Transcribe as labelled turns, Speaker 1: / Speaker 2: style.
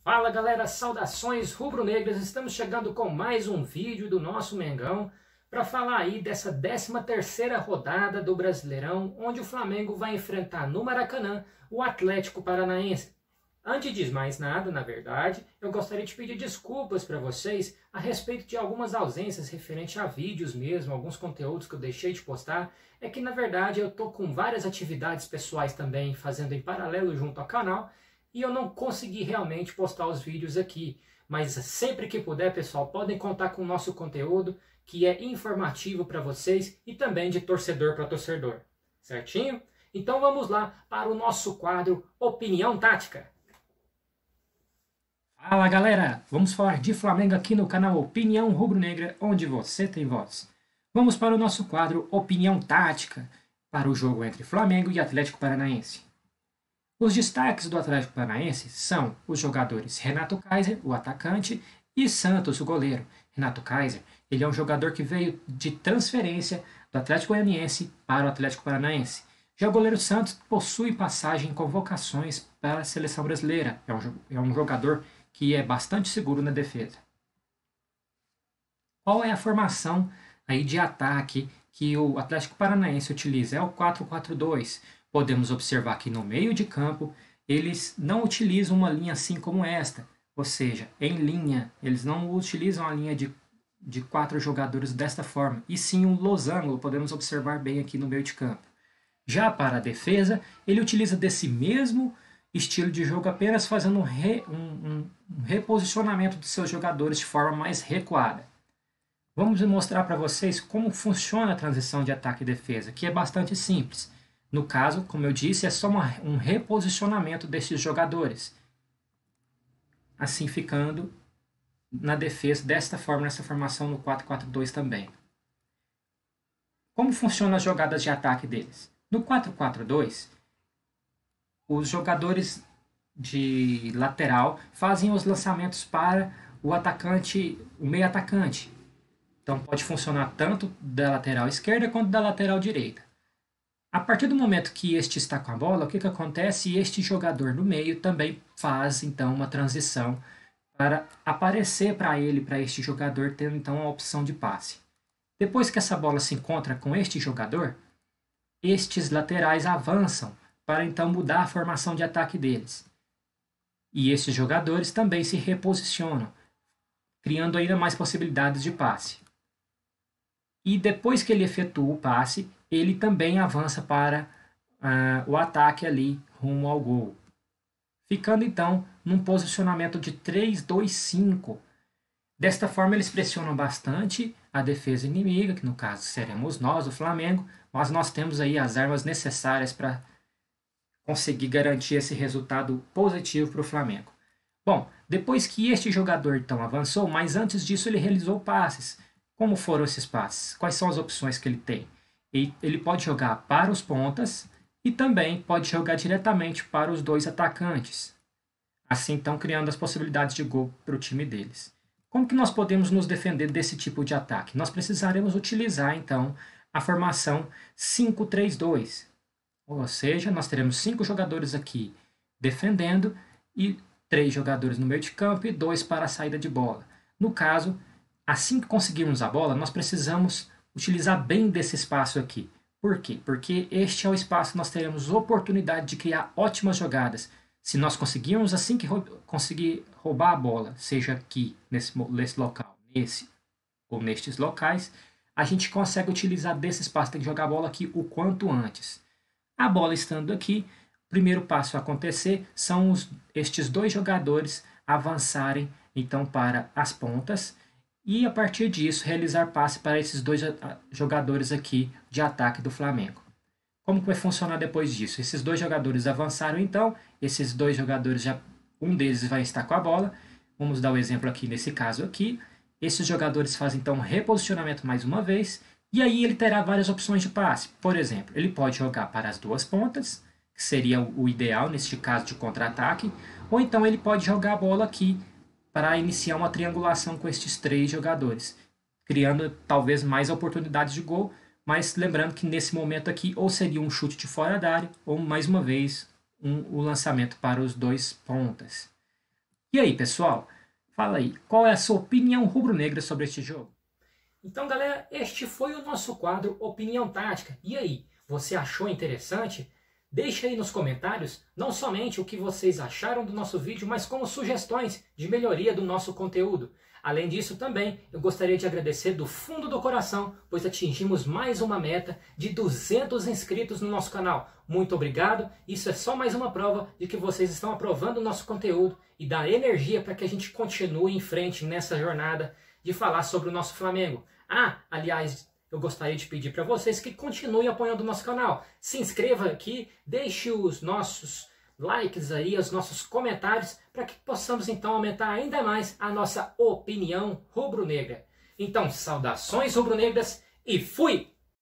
Speaker 1: Fala galera, saudações rubro-negras, estamos chegando com mais um vídeo do nosso Mengão para falar aí dessa 13ª rodada do Brasileirão, onde o Flamengo vai enfrentar no Maracanã o Atlético Paranaense. Antes de mais nada, na verdade, eu gostaria de pedir desculpas para vocês a respeito de algumas ausências referente a vídeos mesmo, alguns conteúdos que eu deixei de postar. É que na verdade eu estou com várias atividades pessoais também fazendo em paralelo junto ao canal, e eu não consegui realmente postar os vídeos aqui. Mas sempre que puder, pessoal, podem contar com o nosso conteúdo, que é informativo para vocês e também de torcedor para torcedor. Certinho? Então vamos lá para o nosso quadro Opinião Tática. Fala galera, vamos falar de Flamengo aqui no canal Opinião Rubro-Negra, onde você tem voz. Vamos para o nosso quadro Opinião Tática, para o jogo entre Flamengo e Atlético Paranaense. Os destaques do Atlético Paranaense são os jogadores Renato Kaiser, o atacante, e Santos, o goleiro. Renato Kaiser, ele é um jogador que veio de transferência do Atlético Goianiense para o Atlético Paranaense. Já o goleiro Santos possui passagem em convocações para a seleção brasileira. É um jogador que é bastante seguro na defesa. Qual é a formação aí de ataque que o Atlético Paranaense utiliza? É o 4-4-2. Podemos observar que no meio de campo eles não utilizam uma linha assim como esta, ou seja, em linha. Eles não utilizam a linha de 4 jogadores desta forma, e sim um losango, podemos observar bem aqui no meio de campo. Já para a defesa, ele utiliza desse mesmo estilo de jogo, apenas fazendo um reposicionamento de seus jogadores de forma mais recuada. Vamos mostrar para vocês como funciona a transição de ataque e defesa, que é bastante simples. No caso, como eu disse, é só um reposicionamento desses jogadores. Assim ficando na defesa desta forma, nessa formação no 4-4-2 também. Como funcionam as jogadas de ataque deles? No 4-4-2, os jogadores de lateral fazem os lançamentos para o atacante, o meio atacante. Então pode funcionar tanto da lateral esquerda quanto da lateral direita. A partir do momento que este está com a bola, o que acontece? Este jogador no meio também faz então uma transição para aparecer para este jogador, tendo então a opção de passe. Depois que essa bola se encontra com este jogador, estes laterais avançam para então mudar a formação de ataque deles. E esses jogadores também se reposicionam, criando ainda mais possibilidades de passe. E depois que ele efetua o passe, ele também avança para o ataque ali rumo ao gol. Ficando então num posicionamento de 3-2-5. Desta forma eles pressionam bastante a defesa inimiga, que no caso seremos nós, o Flamengo, mas nós temos aí as armas necessárias para conseguir garantir esse resultado positivo para o Flamengo. Bom, depois que este jogador então avançou, mas antes disso ele realizou passes. Como foram esses passes? Quais são as opções que ele tem? Ele pode jogar para os pontas e também pode jogar diretamente para os dois atacantes. Assim, então, criando as possibilidades de gol para o time deles. Como que nós podemos nos defender desse tipo de ataque? Nós precisaremos utilizar, então, a formação 5-3-2. Ou seja, nós teremos 5 jogadores aqui defendendo e 3 jogadores no meio de campo e 2 para a saída de bola. No caso, assim que conseguirmos a bola, nós precisamos utilizar bem desse espaço aqui. Por quê? Porque este é o espaço que nós teremos oportunidade de criar ótimas jogadas. Se nós conseguirmos, assim que conseguir roubar a bola, seja aqui, nesse local, nesse ou nestes locais, a gente consegue utilizar desse espaço, tem que jogar a bola aqui o quanto antes. A bola estando aqui, o primeiro passo a acontecer são estes 2 jogadores avançarem então para as pontas, e a partir disso realizar passe para esses 2 jogadores aqui de ataque do Flamengo. Como que vai funcionar depois disso? Esses 2 jogadores avançaram então, esses 2 jogadores, um deles vai estar com a bola. Vamos dar o exemplo aqui nesse caso aqui. Esses jogadores fazem então um reposicionamento mais uma vez, e aí ele terá várias opções de passe. Por exemplo, ele pode jogar para as 2 pontas, que seria o ideal neste caso de contra-ataque, ou então ele pode jogar a bola aqui para iniciar uma triangulação com estes 3 jogadores, criando talvez mais oportunidades de gol, mas lembrando que nesse momento aqui ou seria um chute de fora da área, ou mais uma vez o lançamento para os 2 pontas. E aí, pessoal? Fala aí, qual é a sua opinião rubro-negra sobre este jogo? Então, galera, este foi o nosso quadro Opinião Tática. E aí, você achou interessante? Deixe aí nos comentários não somente o que vocês acharam do nosso vídeo, mas como sugestões de melhoria do nosso conteúdo. Além disso, também eu gostaria de agradecer do fundo do coração, pois atingimos mais uma meta de 200 inscritos no nosso canal. Muito obrigado, isso é só mais uma prova de que vocês estão aprovando o nosso conteúdo e dá energia para que a gente continue em frente nessa jornada de falar sobre o nosso Flamengo. Aliás, eu gostaria de pedir para vocês que continuem apoiando o nosso canal. Se inscreva aqui, deixe os nossos likes aí, os nossos comentários, para que possamos então aumentar ainda mais a nossa opinião rubro-negra. Então, saudações rubro-negras e fui!